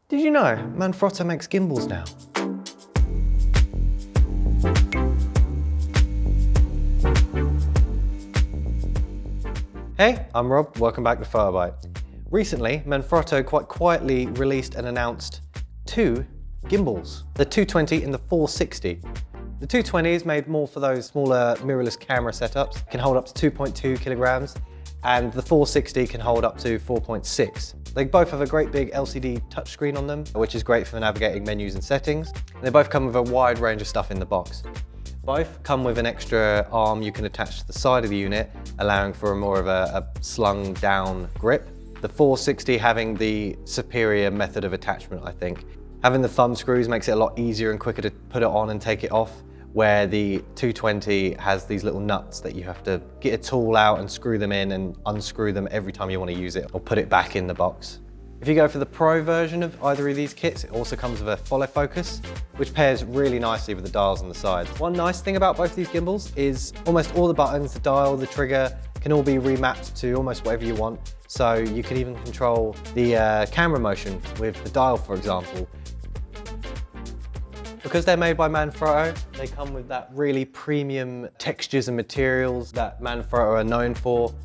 Did you know Manfrotto makes gimbals now? Hey, I'm Rob, welcome back to Photobyte. Recently, Manfrotto quite quietly released and announced two gimbals, the 220 and the 460. The 220 is made more for those smaller mirrorless camera setups. It can hold up to 2.2 kilograms, and the 460 can hold up to 4.6. They both have a great big LCD touchscreen on them, which is great for navigating menus and settings. They both come with a wide range of stuff in the box. Both come with an extra arm you can attach to the side of the unit, allowing for more of a slung down grip. The 460 having the superior method of attachment, I think. Having the thumb screws makes it a lot easier and quicker to put it on and take it off, where the 220 has these little nuts that you have to get a tool out and screw them in and unscrew them every time you want to use it or put it back in the box. If you go for the Pro version of either of these kits, it also comes with a follow focus, which pairs really nicely with the dials on the sides. One nice thing about both these gimbals is almost all the buttons, the dial, the trigger, can all be remapped to almost whatever you want. So you can even control the camera motion with the dial, for example. Because they're made by Manfrotto, they come with that really premium textures and materials that Manfrotto are known for.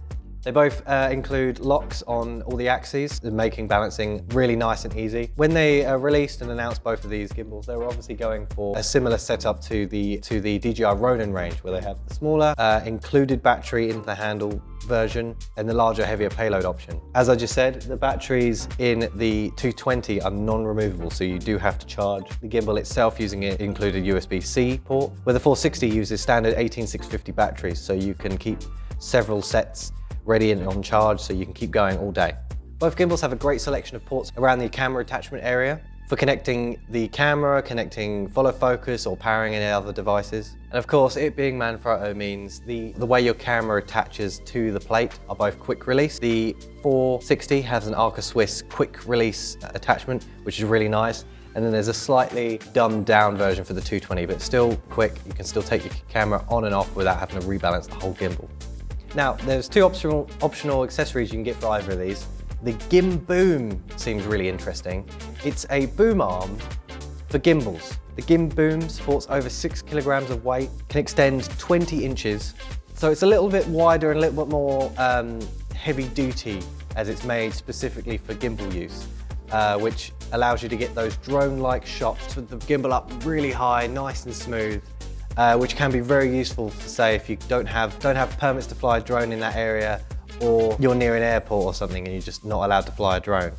They both include locks on all the axes, making balancing really nice and easy. When they released and announced both of these gimbals, they were obviously going for a similar setup to the DJI Ronin range, where they have the smaller included battery in the handle version and the larger, heavier payload option. As I just said, the batteries in the 220 are non-removable, so you do have to charge the gimbal itself using an included USB-C port, where the 460 uses standard 18650 batteries, so you can keep several sets ready and on charge, so you can keep going all day. Both gimbals have a great selection of ports around the camera attachment area for connecting the camera, connecting follow focus or powering any other devices. And of course, it being Manfrotto means the way your camera attaches to the plate are both quick release. The 460 has an Arca Swiss quick release attachment, which is really nice. And then there's a slightly dumbed down version for the 220, but still quick. You can still take your camera on and off without having to rebalance the whole gimbal. Now, there's two optional accessories you can get for either of these. The Gimboom seems really interesting. It's a boom arm for gimbals. The Gimboom supports over 6 kilograms of weight, can extend 20 inches. So it's a little bit wider and a little bit more heavy duty, as it's made specifically for gimbal use, which allows you to get those drone-like shots with the gimbal up really high, nice and smooth. Which can be very useful, say, if you don't have permits to fly a drone in that area, or you're near an airport or something and you're just not allowed to fly a drone.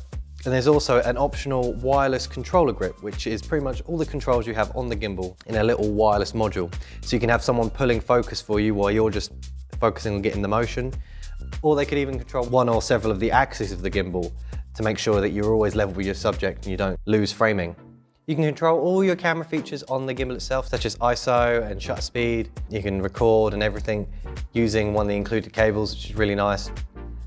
And there's also an optional wireless controller grip, which is pretty much all the controls you have on the gimbal in a little wireless module. So you can have someone pulling focus for you while you're just focusing on getting the motion. Or they could even control one or several of the axes of the gimbal to make sure that you're always level with your subject and you don't lose framing. You can control all your camera features on the gimbal itself, such as ISO and shutter speed. You can record and everything using one of the included cables, which is really nice.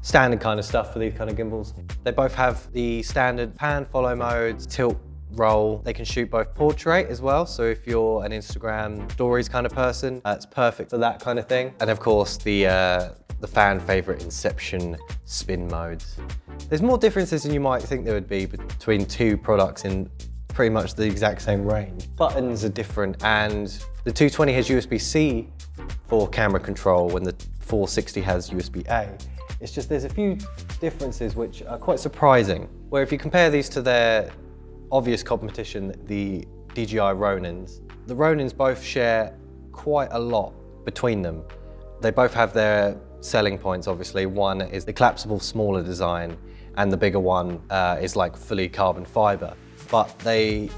Standard kind of stuff for these kind of gimbals. They both have the standard pan, follow modes, tilt, roll. They can shoot both portrait as well, so if you're an Instagram stories kind of person, it's perfect for that kind of thing. And of course, the fan favorite Inception spin modes. There's more differences than you might think there would be between two products in pretty much the exact same range. Buttons are different, and the 220 has USB-C for camera control when the 460 has USB-A. It's just there's a few differences which are quite surprising, where if you compare these to their obvious competition, the DJI Ronins, the Ronins both share quite a lot between them. They both have their selling points, obviously. One is the collapsible smaller design, and the bigger one is like fully carbon fiber. But the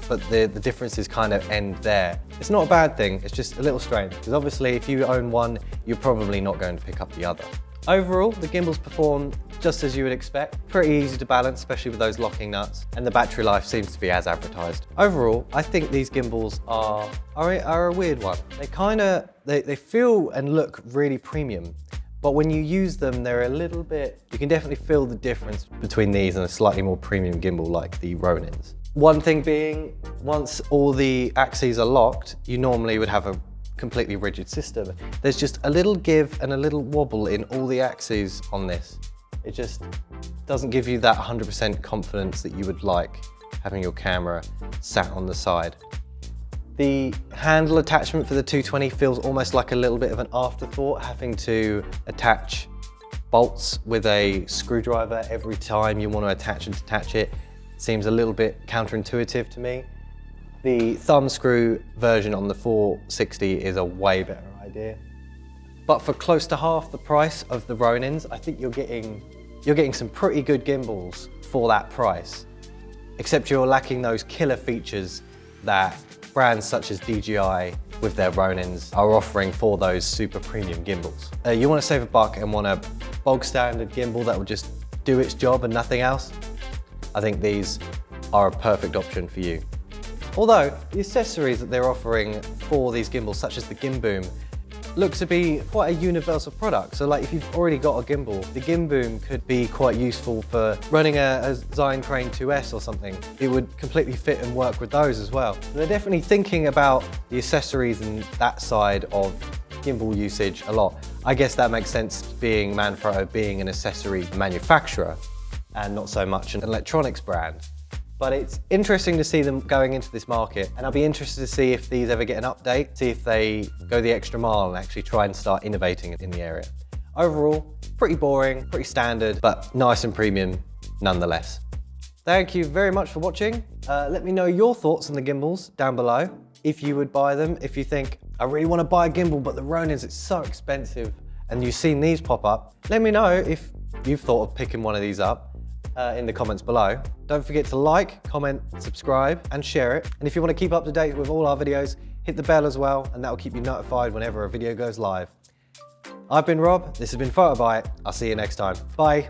differences kind of end there. It's not a bad thing, it's just a little strange, because obviously if you own one, you're probably not going to pick up the other. Overall, the gimbals perform just as you would expect. Pretty easy to balance, especially with those locking nuts, and the battery life seems to be as advertised. Overall, I think these gimbals are a weird one. They feel and look really premium, but when you use them, they're a little bit, you can definitely feel the difference between these and a slightly more premium gimbal like the Ronins. One thing being, once all the axes are locked, you normally would have a completely rigid system. There's just a little give and a little wobble in all the axes on this. It just doesn't give you that 100% confidence that you would like having your camera sat on the side. The handle attachment for the 220 feels almost like a little bit of an afterthought, having to attach bolts with a screwdriver every time you want to attach and detach it. Seems a little bit counterintuitive to me. The thumb screw version on the 460 is a way better idea. But for close to half the price of the Ronins, I think you're getting some pretty good gimbals for that price. Except you're lacking those killer features that brands such as DJI with their Ronins are offering for those super premium gimbals. You want to save a buck and want a bog standard gimbal that will just do its job and nothing else? I think these are a perfect option for you. Although the accessories that they're offering for these gimbals, such as the Gimboom, look to be quite a universal product. So like if you've already got a gimbal, the Gimboom could be quite useful for running a Zhiyun Crane 2S or something. It would completely fit and work with those as well. They're definitely thinking about the accessories and that side of gimbal usage a lot. I guess that makes sense, being Manfrotto being an accessory manufacturer and not so much an electronics brand. But it's interesting to see them going into this market, and I'll be interested to see if these ever get an update, see if they go the extra mile and actually try and start innovating in the area. Overall, pretty boring, pretty standard, but nice and premium nonetheless. Thank you very much for watching. Let me know your thoughts on the gimbals down below. If you would buy them, if you think, I really want to buy a gimbal, but the Ronins, it's so expensive, and you've seen these pop up, let me know if you've thought of picking one of these up. In the comments below. Don't forget to like, comment, subscribe and share it. And if you want to keep up to date with all our videos, hit the bell as well, and that will keep you notified whenever a video goes live. I've been Rob, this has been PhotoBite. I'll see you next time. Bye.